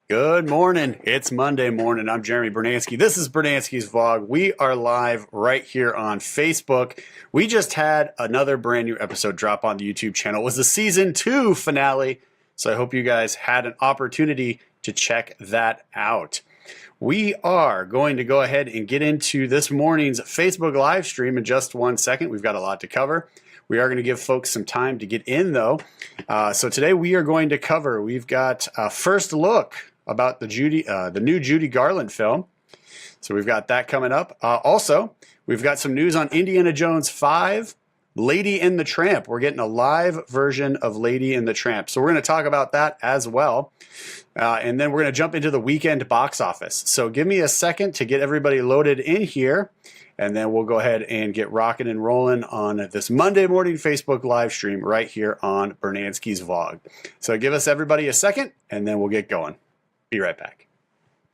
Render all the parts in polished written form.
Good morning. It's Monday morning. I'm Jeremy Bernansky. This is Bernansky's Vlog. We are live right here on Facebook. We just had another brand new episode drop on the YouTube channel. It was the season 2 finale. So I hope you guys had an opportunity to check that out. We are going to go ahead and get into this morning's Facebook live stream in just 1 second. We've got a lot to cover. We are going to give folks some time to get in though. So today we are going to cover, we've got a first look about the new Judy Garland film. So we've got that coming up. Also, we've got some news on Indiana Jones 5, Lady and the Tramp. We're getting a live version of Lady and the Tramp. So we're going to talk about that as well. And then we're going to jump into the weekend box office. So give me a second to get everybody loaded in here. And then we'll go ahead and get rocking and rolling on this Monday morning Facebook live stream right here on Bernansky's Vlog. So give us everybody a second and then we'll get going. Be right back.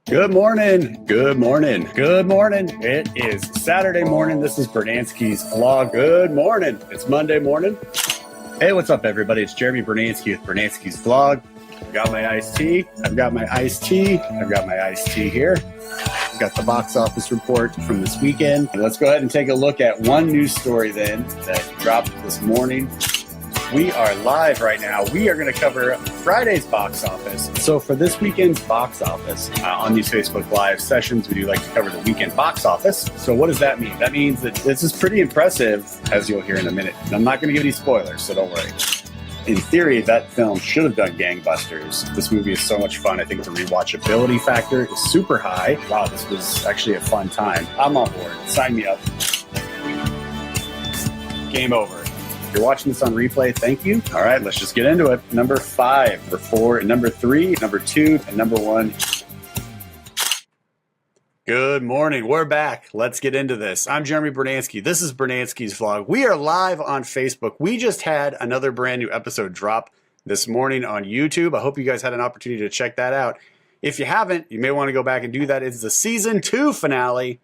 Good morning. Good morning. Good morning. It is Saturday morning. This is Bernansky's Vlog. Good morning. It's Monday morning. Hey, what's up, everybody? It's Jeremy Bernansky with Bernansky's Vlog. I've got my iced tea. I've got my iced tea. I've got my iced tea here. I've got the box office report from this weekend. And let's go ahead and take a look at one news story then that dropped this morning. We are live right now. We are going to cover Friday's box office. So for this weekend's box office, on these Facebook Live sessions, we do like to cover the weekend box office. So what does that mean? That means that this is pretty impressive, as you'll hear in a minute. And I'm not going to give any spoilers, so don't worry. In theory, that film should have done gangbusters. This movie is so much fun. I think the rewatchability factor is super high. Wow, this was actually a fun time. I'm on board. Sign me up. Game over. If you're watching this on replay, thank you. All right, let's just get into it. Number 5, number 4, and number 3, number 2, and number 1. Good morning. We're back. Let's get into this. I'm Jeremy Bernansky. This is Bernansky's Vlog. We are live on Facebook. We just had another brand new episode drop this morning on YouTube. I hope you guys had an opportunity to check that out. If you haven't, you may want to go back and do that. It's the season 2 finale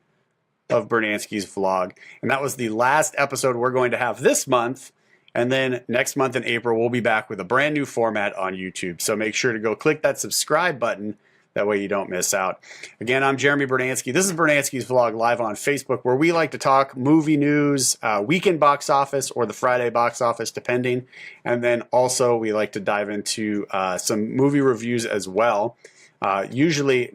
of Bernansky's Vlog. And that was the last episode we're going to have this month. And then next month in April, we'll be back with a brand new format on YouTube. So make sure to go click that subscribe button. That way you don't miss out. Again, I'm Jeremy Bernansky. This is Bernansky's Vlog live on Facebook, where we like to talk movie news, weekend box office, or the Friday box office, depending. And then also we like to dive into some movie reviews as well. Usually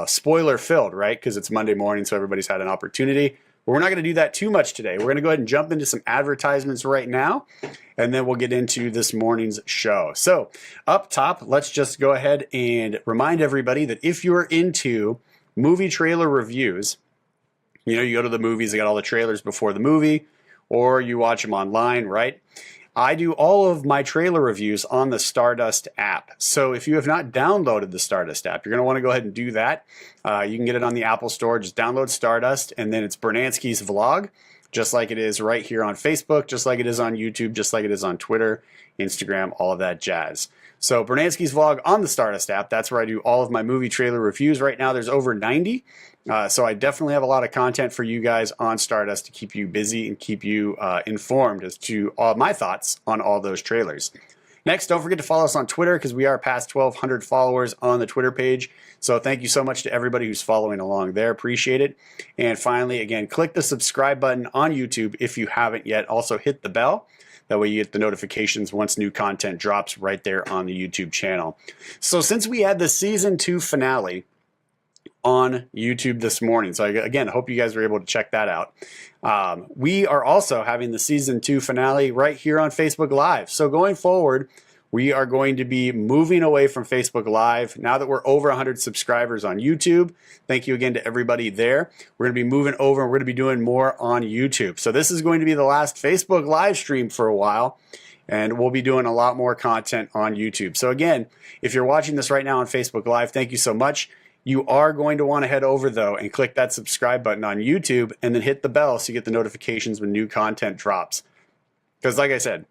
spoiler filled, right? Because it's Monday morning, so everybody's had an opportunity. But we're not going to do that too much today. We're going to go ahead and jump into some advertisements right now, and then we'll get into this morning's show. So up top, let's just go ahead and remind everybody that if you're into movie trailer reviews, you know, you go to the movies, they got all the trailers before the movie, or you watch them online, right? I do all of my trailer reviews on the Stardust app. So if you have not downloaded the Stardust app, you're going to want to go ahead and do that. You can get it on the Apple Store. Just download Stardust, and then it's Bernansky's Vlog, just like it is right here on Facebook, just like it is on YouTube, just like it is on Twitter, Instagram, all of that jazz. So Bernansky's Vlog on the Stardust app, that's where I do all of my movie trailer reviews. Right now there's over 90. So I definitely have a lot of content for you guys on Stardust to keep you busy and keep you informed as to all my thoughts on all those trailers. Next, don't forget to follow us on Twitter, because we are past 1,200 followers on the Twitter page. So thank you so much to everybody who's following along there. Appreciate it. And finally, again, click the subscribe button on YouTube if you haven't yet. Also hit the bell. That way you get the notifications once new content drops right there on the YouTube channel. So since we had the season 2 finale on YouTube this morning, so again, I hope you guys were able to check that out. We are also having the season 2 finale right here on Facebook Live. So going forward, we are going to be moving away from Facebook Live now that we're over 100 subscribers on YouTube. Thank you again to everybody there. We're going to be moving over, and we're going to be doing more on YouTube. So this is going to be the last Facebook live stream for a while, and we'll be doing a lot more content on YouTube. So again, if you're watching this right now on Facebook Live, thank you so much. You are going to want to head over, though, and click that subscribe button on YouTube, and then hit the bell so you get the notifications when new content drops. Because like I said,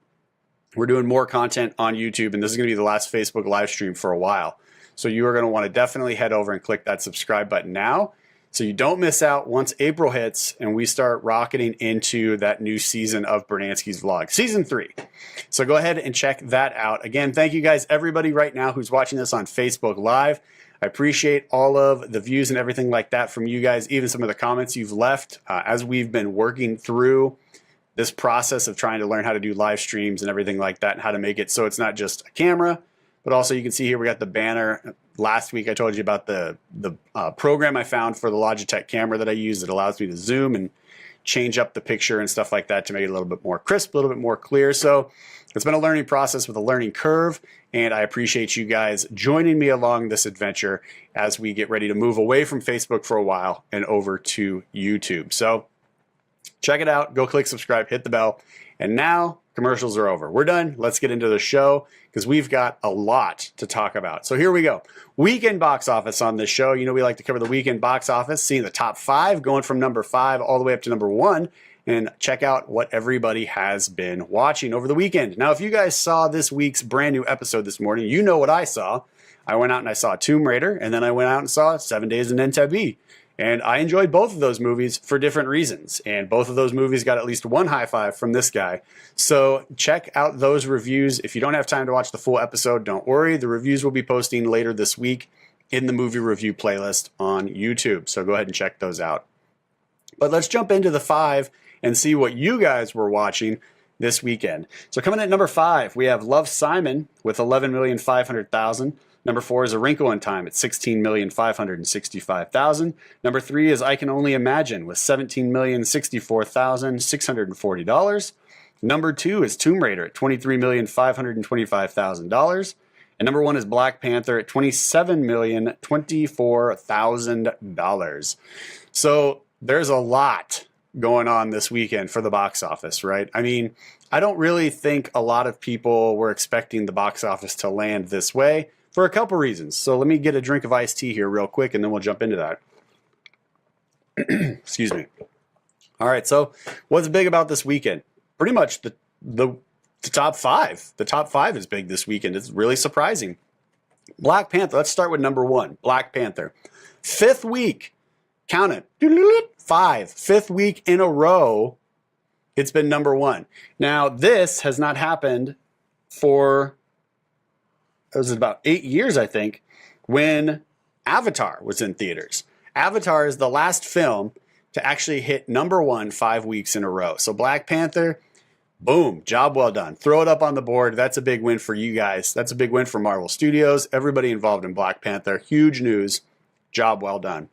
we're doing more content on YouTube, and this is going to be the last Facebook live stream for a while. So you are going to want to definitely head over and click that subscribe button now, so you don't miss out once April hits and we start rocketing into that new season of Bernansky's Vlog, season 3. So go ahead and check that out. Again, thank you guys, everybody right now who's watching this on Facebook Live. I appreciate all of the views and everything like that from you guys, even some of the comments you've left as we've been working through this process of trying to learn how to do live streams and everything like that and how to make it so it's not just a camera, but also you can see here we got the banner. Last week I told you about the program I found for the Logitech camera that I use that allows me to zoom and change up the picture and stuff like that to make it a little bit more crisp, a little bit more clear. So it's been a learning process with a learning curve, and I appreciate you guys joining me along this adventure as we get ready to move away from Facebook for a while and over to YouTube. So check it out. Go click subscribe, hit the bell. And now commercials are over. We're done. Let's get into the show because we've got a lot to talk about. So here we go. Weekend box office on this show. You know, we like to cover the weekend box office, seeing the top 5, going from number 5 all the way up to number 1, and check out what everybody has been watching over the weekend. Now, if you guys saw this week's brand new episode this morning, you know what I saw. I went out and I saw Tomb Raider, and then I went out and saw 7 Days in Entebbe. And I enjoyed both of those movies for different reasons. And both of those movies got at least one high five from this guy. So check out those reviews. If you don't have time to watch the full episode, don't worry. The reviews will be posting later this week in the movie review playlist on YouTube. So go ahead and check those out. But let's jump into the 5 and see what you guys were watching this weekend. So coming in at number 5, we have Love, Simon with 11,500,000. Number 4 is A Wrinkle in Time at $16,565,000. Number 3 is I Can Only Imagine with $17,064,640. Number 2 is Tomb Raider at $23,525,000. And number 1 is Black Panther at $27,024,000. So there's a lot going on this weekend for the box office, right? I mean, I don't really think a lot of people were expecting the box office to land this way, for a couple reasons. So let me get a drink of iced tea here real quick, and then we'll jump into that. Excuse me. All right, so what's big about this weekend? Pretty much the top 5. The top 5 is big this weekend. It's really surprising. Black Panther. Let's start with number 1, Black Panther. 5th week. Count it. 5. 5th week in a row, it's been number 1. Now, this has not happened for... it was about 8 years, I think, when Avatar was in theaters. Avatar is the last film to actually hit number 1 5 weeks in a row. So Black Panther, boom, job well done. Throw it up on the board. That's a big win for you guys. That's a big win for Marvel Studios. Everybody involved in Black Panther. Huge news. Job well done.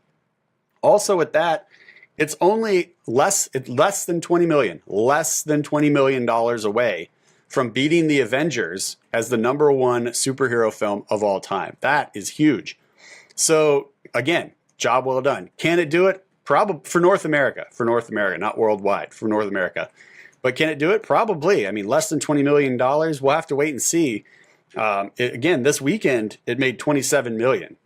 Also with that, it's only less than $20 million. Less than $20 million away from beating the Avengers as the number 1 superhero film of all time. That is huge. So again, job well done. Can it do it? Probably for North America, not worldwide, for North America. But can it do it? Probably. I mean, less than $20 million. We'll have to wait and see. Again, this weekend, it made $27 million.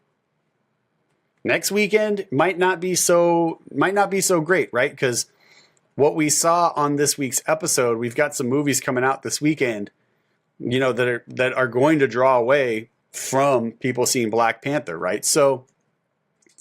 Next weekend might not be so great, right? Because what we saw on this week's episode, we've got some movies coming out this weekend, you know, that are going to draw away from people seeing Black Panther, right? So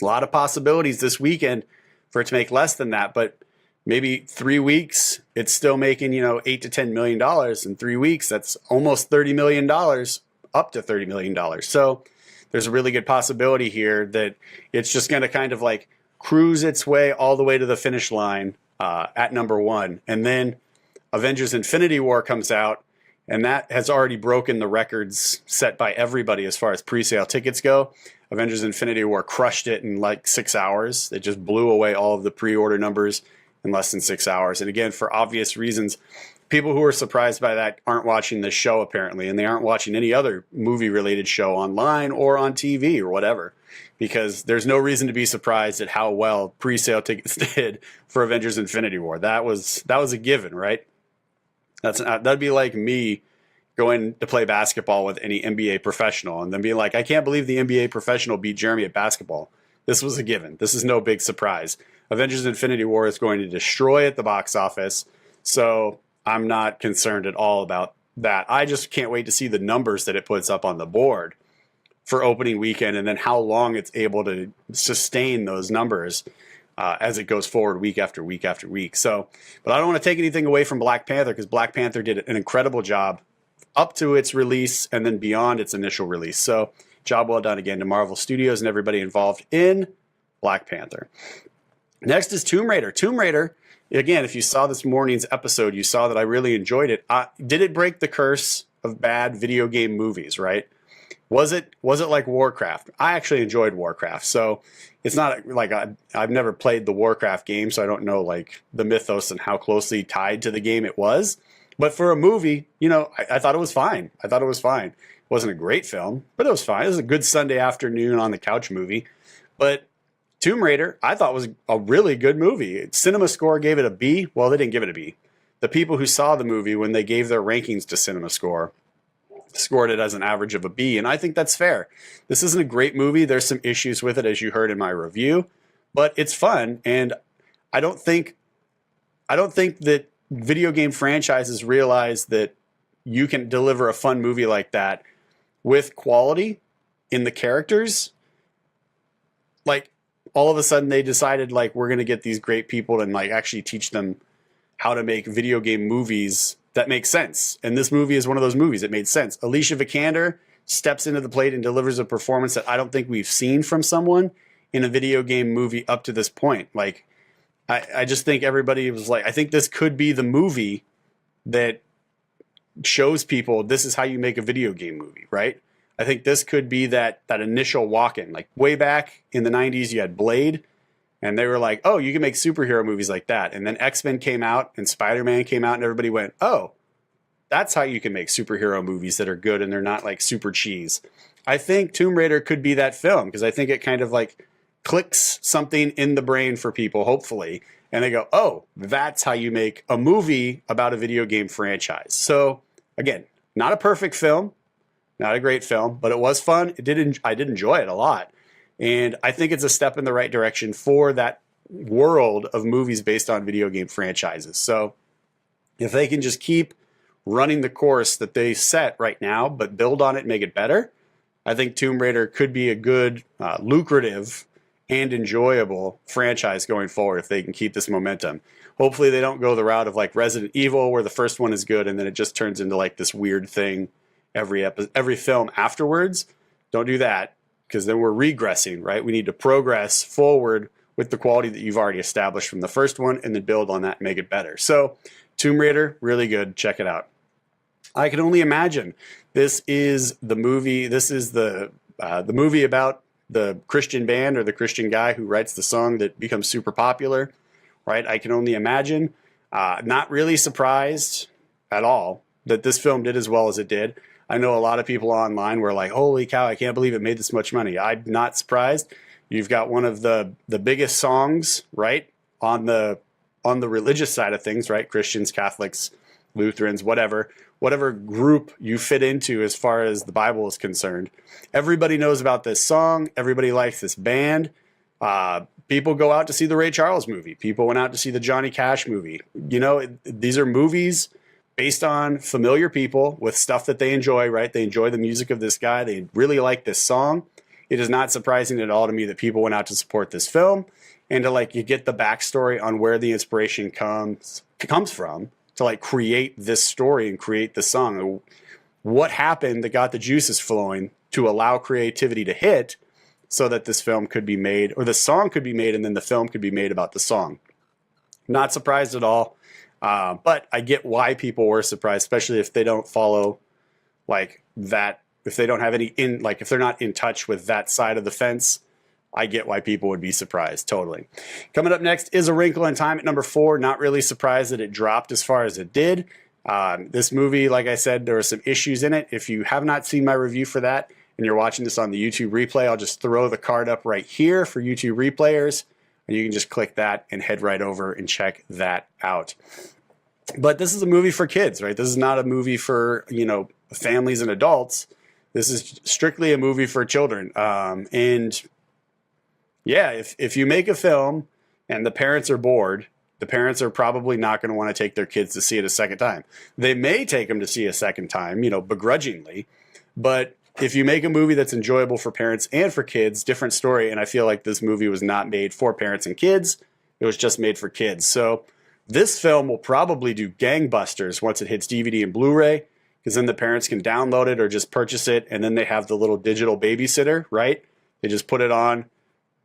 a lot of possibilities this weekend for it to make less than that, but maybe 3 weeks, it's still making, you know, $8 to $10 million. In 3 weeks, that's almost $30 million, up to $30 million. So there's a really good possibility here that it's just going to kind of like cruise its way all the way to the finish line at number 1. And then Avengers Infinity War comes out, and that has already broken the records set by everybody as far as pre-sale tickets go. Avengers Infinity War crushed it in like 6 hours. It just blew away all of the pre-order numbers in less than 6 hours. And again, for obvious reasons, people who are surprised by that aren't watching this show apparently, and they aren't watching any other movie-related show online or on TV or whatever, because there's no reason to be surprised at how well pre-sale tickets did for Avengers Infinity War. That was a given, right? That'd be like me going to play basketball with any NBA professional and then being like, I can't believe the NBA professional beat Jeremy at basketball. This was a given. This is no big surprise. Avengers Infinity War is going to destroy at the box office, so I'm not concerned at all about that. I just can't wait to see the numbers that it puts up on the board for opening weekend, and then how long it's able to sustain those numbers as it goes forward week after week after week. So, but I don't want to take anything away from Black Panther, because Black Panther did an incredible job up to its release and then beyond its initial release. So Job well done again to Marvel Studios and everybody involved in Black Panther. Next is Tomb Raider. Tomb Raider, again, if you saw this morning's episode, you saw that I really enjoyed it. Did it break the curse of bad video game movies, right? Was it like Warcraft? I actually enjoyed Warcraft, so it's not like I've never played the Warcraft game, so I don't know like the mythos and how closely tied to the game it was. But for a movie, you know, I thought it was fine. I thought it was fine. It wasn't a great film, but it was fine. It was a good Sunday afternoon on the couch movie. But Tomb Raider, I thought was a really good movie. Cinema Score gave it a B. Well, they didn't give it a B. The people who saw the movie, when they gave their rankings to Cinema Score, scored it as an average of a B, and I think that's fair. This isn't a great movie. There's some issues with it, as you heard in my review, but it's fun, and I don't think that video game franchises realize that you can deliver a fun movie like that with quality in the characters. Like, all of a sudden they decided, like, we're going to get these great people and, like, actually teach them how to make video game movies that make sense. And this movie is one of those movies that made sense. Alicia Vikander steps into the plate and delivers a performance that I don't think we've seen from someone in a video game movie up to this point. Like, I just think everybody was like, I think this could be the movie that shows people this is how you make a video game movie, right? I think this could be that initial walk-in. Like, way back in the 90s, you had Blade, and they were like, oh, you can make superhero movies like that. And then X-Men came out and Spider-Man came out and everybody went, oh, that's how you can make superhero movies that are good and they're not like super cheese. I think Tomb Raider could be that film because I think it kind of like clicks something in the brain for people, hopefully. And they go, oh, that's how you make a movie about a video game franchise. So again, not a perfect film, not a great film, but it was fun. I did enjoy it a lot. And I think it's a step in the right direction for that world of movies based on video game franchises. So if they can just keep running the course that they set right now, but build on it and make it better, I think Tomb Raider could be a good, lucrative, and enjoyable franchise going forward if they can keep this momentum. Hopefully they don't go the route of like Resident Evil where the first one is good and then it just turns into like this weird thing every film afterwards. Don't do that, because then we're regressing, right? We need to progress forward with the quality that you've already established from the first one and then build on that and make it better. So Tomb Raider, really good. Check it out. I Can Only Imagine. This is the movie. This is the movie about the Christian band or the Christian guy who writes the song that becomes super popular, right? I Can Only Imagine. Not really surprised at all that this film did as well as it did. I know a lot of people online were like, holy cow, I can't believe it made this much money. I'm not surprised. You've got one of the biggest songs, right, on the religious side of things, right? Christians, Catholics, Lutherans, whatever group you fit into as far as the Bible is concerned. Everybody knows about this song. Everybody likes this band. People go out to see the Ray Charles movie. People went out to see the Johnny Cash movie. You know, these are movies based on familiar people with stuff that they enjoy, right? They enjoy the music of this guy. They really like this song. It is not surprising at all to me that people went out to support this film and to like, you get the backstory on where the inspiration comes from to like create this story and create the song. What happened that got the juices flowing to allow creativity to hit so that this film could be made, or the song could be made, and then the film could be made about the song. Not surprised at all. But I get why people were surprised, especially if they don't follow like that, if they don't have any if they're not in touch with that side of the fence. I get why people would be surprised, totally. Coming up next is A Wrinkle in Time at number 4. Not really surprised that it dropped as far as it did. This movie, like I said, there were some issues in it. If you have not seen my review for that and you're watching this on the YouTube replay, I'll just throw the card up right here for YouTube replayers. And you can just click that and head right over and check that out. But this is a movie for kids, right? This is not a movie for, you know, families and adults. This is strictly a movie for children. And yeah, if you make a film and the parents are bored, the parents are probably not going to want to take their kids to see it a second time. They may take them to see a second time, you know, begrudgingly. But if you make a movie that's enjoyable for parents and for kids, different story. And I feel like this movie was not made for parents and kids. It was just made for kids. So this film will probably do gangbusters once it hits DVD and Blu-ray. because then the parents can download it or just purchase it, and then they have the little digital babysitter, right? They just put it on,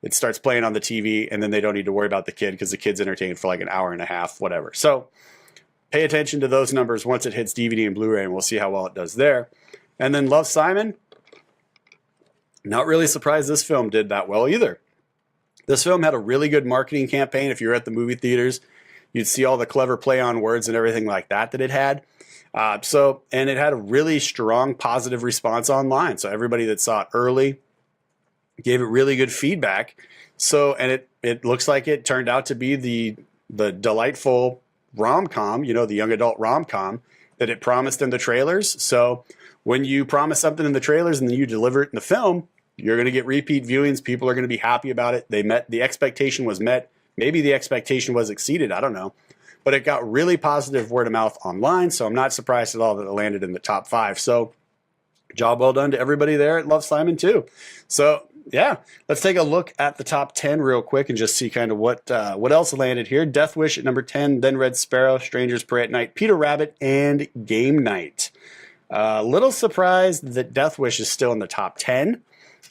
it starts playing on the TV, and then they don't need to worry about the kid because the kid's entertained for like an hour and a half, whatever. So pay attention to those numbers once it hits DVD and Blu-ray, and we'll see how well it does there. And then Love, Simon. Not really surprised this film did that well either. This film had a really good marketing campaign. If you were at the movie theaters, you'd see all the clever play on words and everything like that it had. And it had a really strong positive response online. So everybody that saw it early gave it really good feedback. So, and it looks like it turned out to be the delightful rom-com, you know, the young adult rom-com that it promised in the trailers. So when you promise something in the trailers and then you deliver it in the film, you're going to get repeat viewings. People are going to be happy about it. The expectation was met. Maybe the expectation was exceeded. I don't know. But it got really positive word of mouth online. So I'm not surprised at all that it landed in the top 5. So job well done to everybody there at Love, Simon too. So yeah, let's take a look at the top 10 real quick and just see kind of what else landed here. Death Wish at number 10, then Red Sparrow, Strangers Pray at Night, Peter Rabbit, and Game Night. Little surprised that Death Wish is still in the top 10.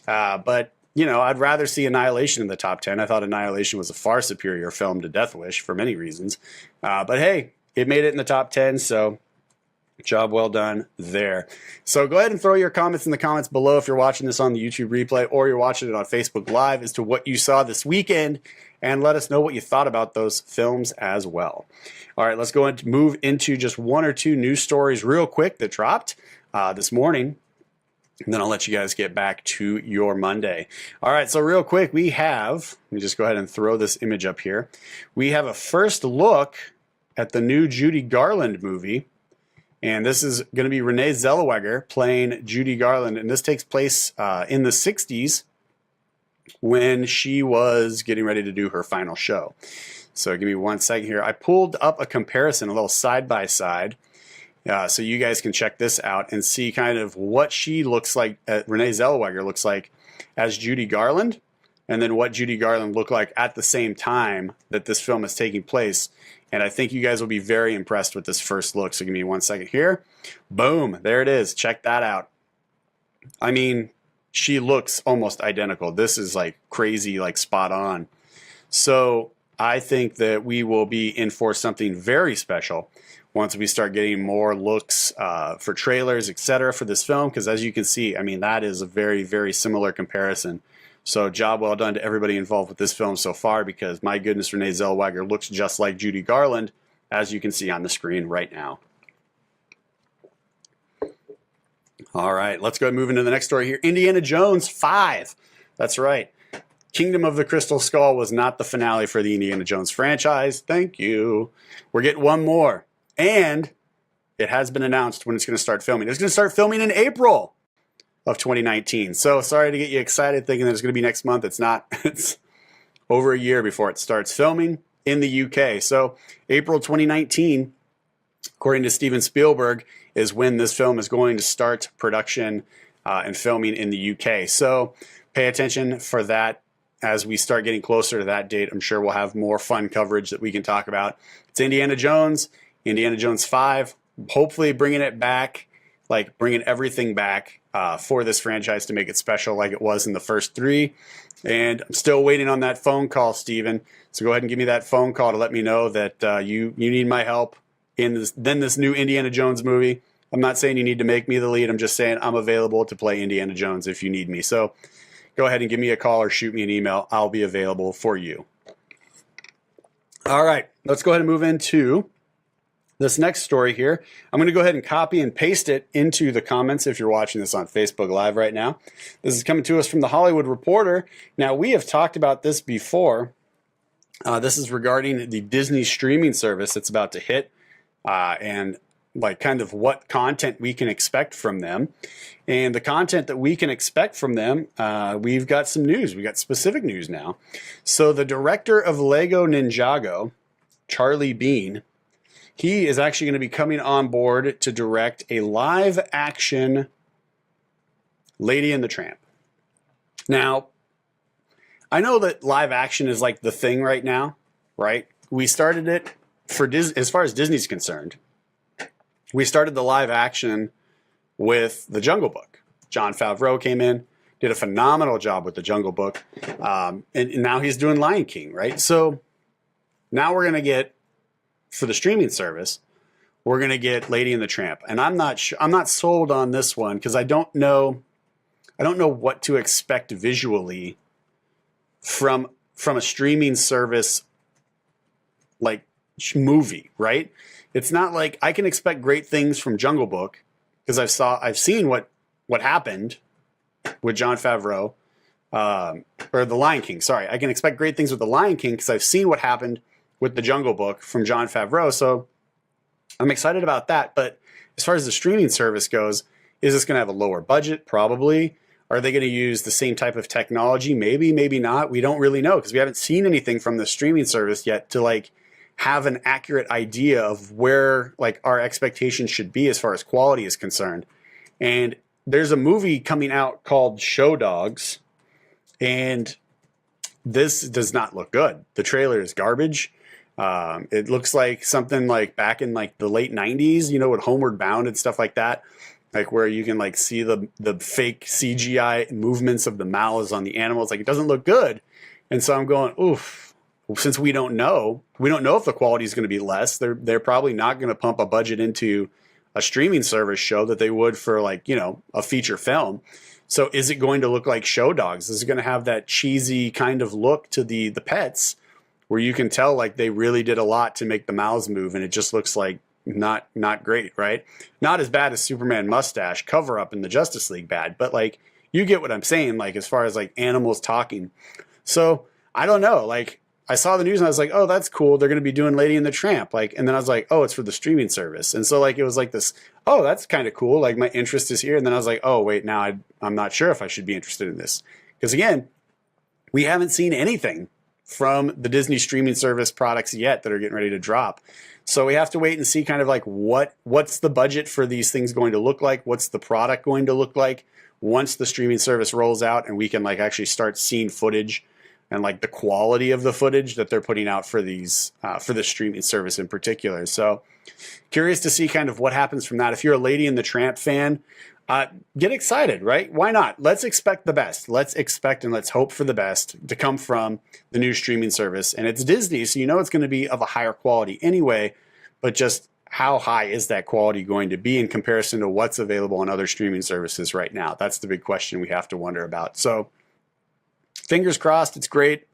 But, you know, I'd rather see Annihilation in the top 10. I thought Annihilation was a far superior film to Death Wish for many reasons. But hey, it made it in the top 10, so job well done there. So go ahead and throw your comments in the comments below if you're watching this on the YouTube replay or you're watching it on Facebook Live as to what you saw this weekend, and let us know what you thought about those films as well. All right, let's go and move into just one or two news stories real quick that dropped this morning. And then I'll let you guys get back to your Monday. All right, so real quick, let me just go ahead and throw this image up here. We have a first look at the new Judy Garland movie. And this is going to be Renee Zellweger playing Judy Garland. And this takes place in the 60s when she was getting ready to do her final show. So give me one second here. I pulled up a comparison, a little side-by-side. So you guys can check this out and see kind of what she looks like, Renee Zellweger looks like as Judy Garland, and then what Judy Garland looked like at the same time that this film is taking place. And I think you guys will be very impressed with this first look. So give me one second here. Boom, there it is. Check that out. I mean, she looks almost identical. This is like crazy, like spot on. So I think that we will be in for something very special once we start getting more looks for trailers, etc. for this film, because as you can see, I mean, that is a very, very similar comparison. So job well done to everybody involved with this film so far, because my goodness, Renee Zellweger looks just like Judy Garland, as you can see on the screen right now. All right, let's go and move into the next story here. Indiana Jones 5. That's right. Kingdom of the Crystal Skull was not the finale for the Indiana Jones franchise. Thank you. We're getting one more. And it has been announced when it's going to start filming. It's going to start filming in April of 2019. So sorry to get you excited thinking that it's going to be next month. It's not. It's over a year before it starts filming in the UK. So April 2019, according to Steven Spielberg, is when this film is going to start production and filming in the UK. So pay attention for that as we start getting closer to that date. I'm sure we'll have more fun coverage that we can talk about. It's Indiana Jones 5, hopefully bringing it back, like bringing everything back for this franchise to make it special like it was in the first 3. And I'm still waiting on that phone call, Steven. So go ahead and give me that phone call to let me know that you need my help in this new Indiana Jones movie. I'm not saying you need to make me the lead. I'm just saying I'm available to play Indiana Jones if you need me. So go ahead and give me a call or shoot me an email. I'll be available for you. All right, let's go ahead and move into this next story here. I'm going to go ahead and copy and paste it into the comments if you're watching this on Facebook Live right now. This is coming to us from The Hollywood Reporter. Now, we have talked about this before. This is regarding the Disney streaming service that's about to hit and like kind of what content we can expect from them. And the content that we can expect from them, we've got some news. We got specific news now. So the director of Lego Ninjago, Charlie Bean, he is actually going to be coming on board to direct a live-action Lady and the Tramp. Now, I know that live action is like the thing right now, right? We started it for Disney, as far as Disney's concerned. we started the live action with the Jungle Book. Jon Favreau came in, did a phenomenal job with the Jungle Book, and now he's doing Lion King, right? So now we're gonna get, for the streaming service, we're gonna get Lady and the Tramp, and I'm not sold on this one because I don't know what to expect visually from a streaming service like movie, right? It's not like I can expect great things from Jungle Book because I've seen what happened with Jon Favreau, or the Lion King. Sorry, I can expect great things with the Lion King because I've seen what happened with the Jungle Book from Jon Favreau. So I'm excited about that. But as far as the streaming service goes, is this going to have a lower budget? Probably. Are they going to use the same type of technology? Maybe, maybe not. We don't really know because we haven't seen anything from the streaming service yet to like have an accurate idea of where like our expectations should be as far as quality is concerned. And there's a movie coming out called Show Dogs, and this does not look good. The trailer is garbage. It looks like something like back in like the late 90s, you know, with Homeward Bound and stuff like that, like where you can like see the fake CGI movements of the mouths on the animals. Like it doesn't look good. And so I'm going, oof. Since we don't know if the quality is going to be less. They're probably not going to pump a budget into a streaming service show that they would for like, you know, a feature film. So is it going to look like Show Dogs? Is it going to have that cheesy kind of look to the pets where you can tell like they really did a lot to make the mouths move and it just looks like not great, right? Not as bad as Superman mustache cover up in the Justice League bad, but like you get what I'm saying, like as far as like animals talking. So I don't know, like I saw the news and I was like, oh, that's cool. They're going to be doing Lady and the Tramp. Like, and then I was like, oh, it's for the streaming service. And so like, it was like this, oh, that's kind of cool. Like my interest is here. And then I was like, oh, wait, now I'm not sure if I should be interested in this. Because again, we haven't seen anything from the Disney streaming service products yet that are getting ready to drop. So we have to wait and see kind of like what's the budget for these things going to look like? What's the product going to look like once the streaming service rolls out and we can like actually start seeing footage and like the quality of the footage that they're putting out for these, for the streaming service in particular. So curious to see kind of what happens from that. If you're a Lady and the Tramp fan, get excited, right? Why not? Let's expect the best. Let's expect and let's hope for the best to come from the new streaming service. And it's Disney, so you know it's going to be of a higher quality anyway, but just how high is that quality going to be in comparison to what's available on other streaming services right now? That's the big question we have to wonder about. So fingers crossed, it's great.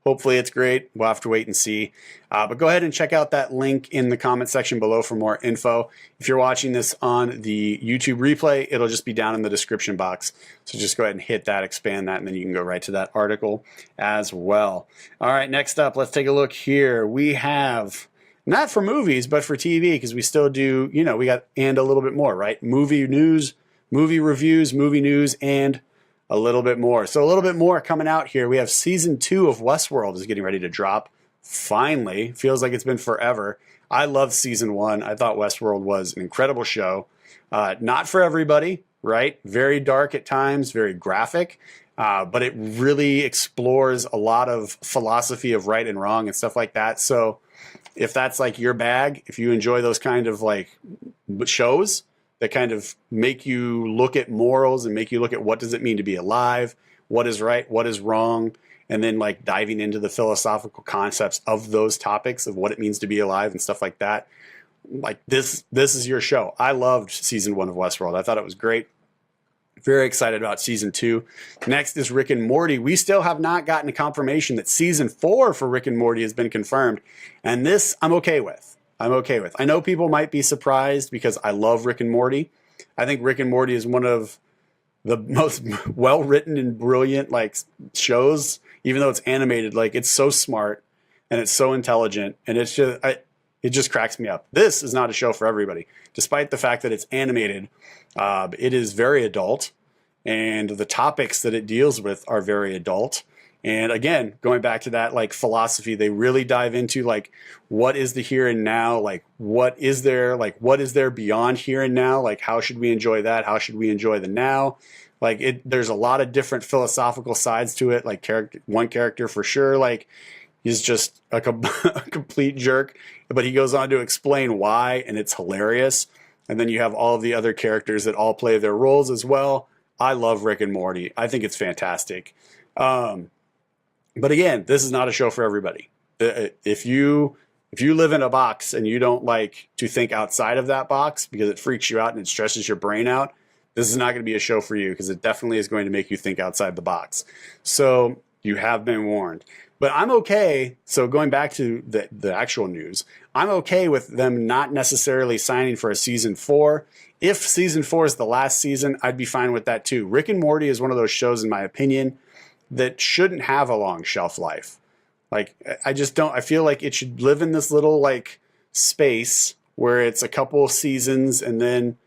Hopefully it's great. We'll have to wait and see. But go ahead and check out that link in the comment section below for more info. If you're watching this on the YouTube replay, it'll just be down in the description box. So just go ahead and hit that, expand that, and then you can go right to that article as well. All right, next up, let's take a look here. We have, not for movies, but for TV, because we still do, you know, we got and a little bit more, right? Movie news, movie reviews, movie news, and a little bit more. So a little bit more coming out here. We have season 2 of Westworld is getting ready to drop. Finally, feels like it's been forever. I loved season 1. I thought Westworld was an incredible show. Not for everybody, right? Very dark at times, very graphic, but it really explores a lot of philosophy of right and wrong and stuff like that. So if that's like your bag, if you enjoy those kind of like shows that kind of make you look at morals and make you look at what does it mean to be alive, what is right, what is wrong, and then like diving into the philosophical concepts of those topics of what it means to be alive and stuff like that. Like this is your show. I loved season 1 of Westworld. I thought it was great. Very excited about season 2. Next is Rick and Morty. We still have not gotten a confirmation that season 4 for Rick and Morty has been confirmed. And this I'm okay with. I'm okay with. I know people might be surprised because I love Rick and Morty. I think Rick and Morty is one of the most well-written and brilliant like shows, even though it's animated. Like it's so smart and it's so intelligent, and it's just it just cracks me up. This is not a show for everybody, despite the fact that it's animated. It is very adult, and the topics that it deals with are very adult. And again, going back to that like philosophy, they really dive into like what is the here and now, like what is there beyond here and now, like how should we enjoy that, how should we enjoy the now, like there's a lot of different philosophical sides to it. Like one character for sure, like he's just a complete jerk, but he goes on to explain why, and it's hilarious. and then you have all of the other characters that all play their roles as well. I love Rick and Morty. I think it's fantastic. But again, this is not a show for everybody. If you live in a box and you don't like to think outside of that box because it freaks you out and it stresses your brain out, this is not going to be a show for you, because it definitely is going to make you think outside the box. So you have been warned. But I'm okay. So going back to the actual news, I'm okay with them not necessarily signing for a season 4. If season 4 is the last season, I'd be fine with that too. Rick and Morty is one of those shows, in my opinion, that shouldn't have a long shelf life. Like, I just don't, I feel like it should live in this little like space where it's a couple of seasons, and then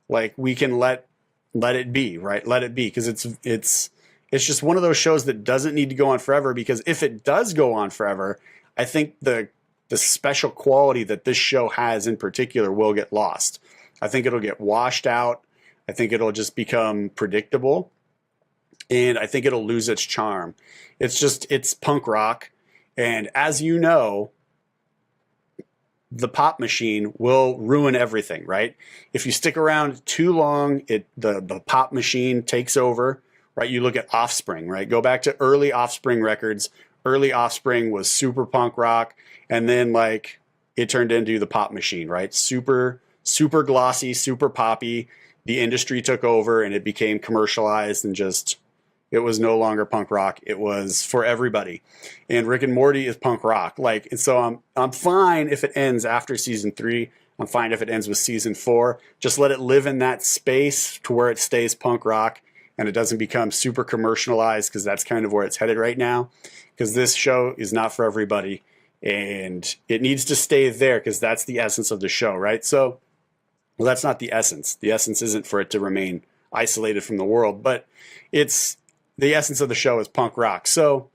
like we can let it be, right? Let it be. Because it's just one of those shows that doesn't need to go on forever, because if it does go on forever, I think the special quality that this show has in particular will get lost. I think it'll get washed out. I think it'll just become predictable, and I think it'll lose its charm. It's punk rock. And as you know, the pop machine will ruin everything, right? If you stick around too long, the pop machine takes over, right? You look at Offspring, right? Go back to early Offspring records. Early Offspring was super punk rock, and then like it turned into the pop machine, right? Super glossy, super poppy. The industry took over and it became commercialized, and just it was no longer punk rock. It was for everybody. And Rick and Morty is punk rock. Like, and so I'm fine if it ends after season 3. I'm fine if it ends with season 4. Just let it live in that space to where it stays punk rock and it doesn't become super commercialized, because that's kind of where it's headed right now. Because this show is not for everybody, and it needs to stay there, because that's the essence of the show, right? So, well, that's not the essence. The essence isn't for it to remain isolated from the world, but it's the essence of the show is punk rock. So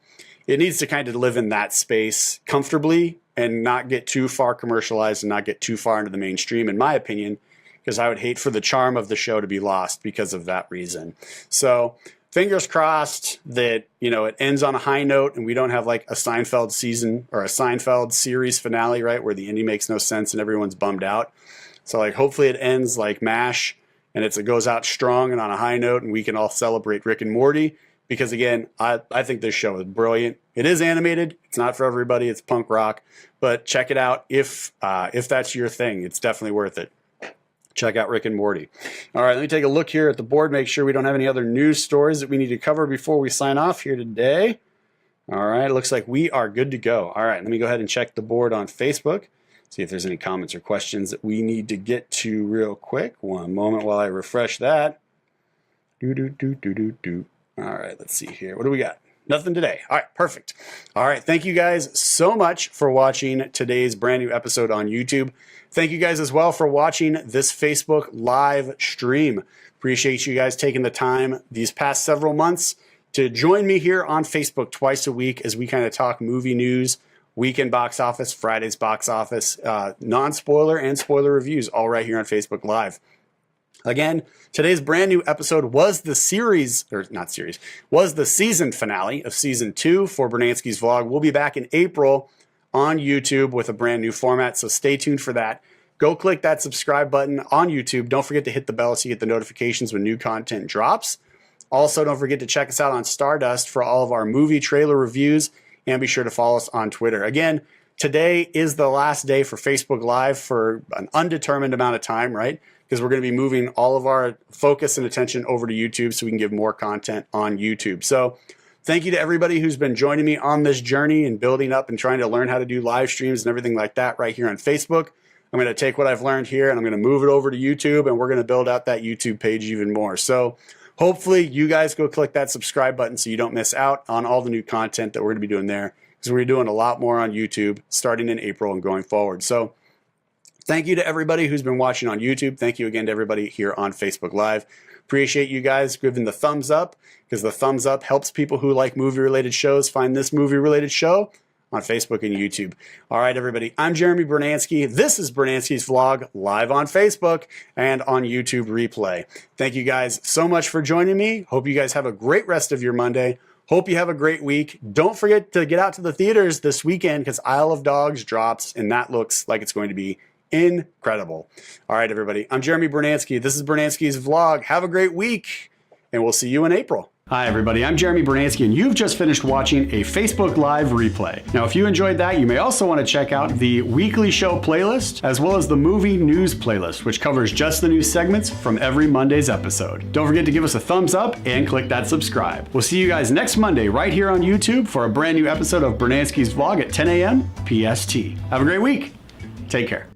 it needs to kind of live in that space comfortably and not get too far commercialized and not get too far into the mainstream, in my opinion, because I would hate for the charm of the show to be lost because of that reason. So fingers crossed that, you know, it ends on a high note and we don't have like a Seinfeld season or a Seinfeld series finale, right, where the ending makes no sense and everyone's bummed out. So like hopefully it ends like MASH and it goes out strong and on a high note, and we can all celebrate Rick and Morty, because again, I think this show is brilliant. It is animated. It's not for everybody. It's punk rock, but check it out if that's your thing. It's definitely worth it. Check out Rick and Morty. All right, let me take a look here at the board, make sure we don't have any other news stories that we need to cover before we sign off here today. All right, it looks like we are good to go. All right, let me go ahead and check the board on Facebook, see if there's any comments or questions that we need to get to real quick. One moment while I refresh that. All right, let's see here. What do we got? Nothing today. All right, perfect. All right, thank you guys so much for watching today's brand new episode on YouTube. Thank you guys as well for watching this Facebook live stream. Appreciate you guys taking the time these past several months to join me here on Facebook twice a week as we kind of talk movie news, weekend box office, Friday's box office, non-spoiler and spoiler reviews, all right here on Facebook Live. Again, today's brand new episode was the season finale of season 2 for Brunanskys Vlog. We'll be back in April on YouTube with a brand new format, so stay tuned for that. Go click that subscribe button on YouTube. Don't forget to hit the bell so you get the notifications when new content drops. Also, don't forget to check us out on Stardust for all of our movie trailer reviews, and be sure to follow us on Twitter. Again, today is the last day for Facebook Live for an undetermined amount of time, right? Because we're going to be moving all of our focus and attention over to YouTube so we can give more content on YouTube. So thank you to everybody who's been joining me on this journey and building up and trying to learn how to do live streams and everything like that right here on Facebook. I'm going to take what I've learned here and I'm going to move it over to YouTube, and we're going to build out that YouTube page even more. So hopefully you guys go click that subscribe button so you don't miss out on all the new content that we're going to be doing there, because we're doing a lot more on YouTube starting in April and going forward. So thank you to everybody who's been watching on YouTube. Thank you again to everybody here on Facebook Live. Appreciate you guys giving the thumbs up, because the thumbs up helps people who like movie-related shows find this movie-related show on Facebook and YouTube. All right, everybody, I'm Jeremy Brunansky. This is Brunanskys Vlog, live on Facebook and on YouTube replay. Thank you guys so much for joining me. Hope you guys have a great rest of your Monday. Hope you have a great week. Don't forget to get out to the theaters this weekend, because Isle of Dogs drops, and that looks like it's going to be incredible. All right, everybody. I'm Jeremy Bernansky. This is Bernansky's Vlog. Have a great week, and we'll see you in April. Hi, everybody. I'm Jeremy Bernansky, and you've just finished watching a Facebook Live replay. Now, if you enjoyed that, you may also want to check out the weekly show playlist, as well as the movie news playlist, which covers just the news segments from every Monday's episode. Don't forget to give us a thumbs up and click that subscribe. We'll see you guys next Monday right here on YouTube for a brand new episode of Bernansky's Vlog at 10 a.m. PST. Have a great week. Take care.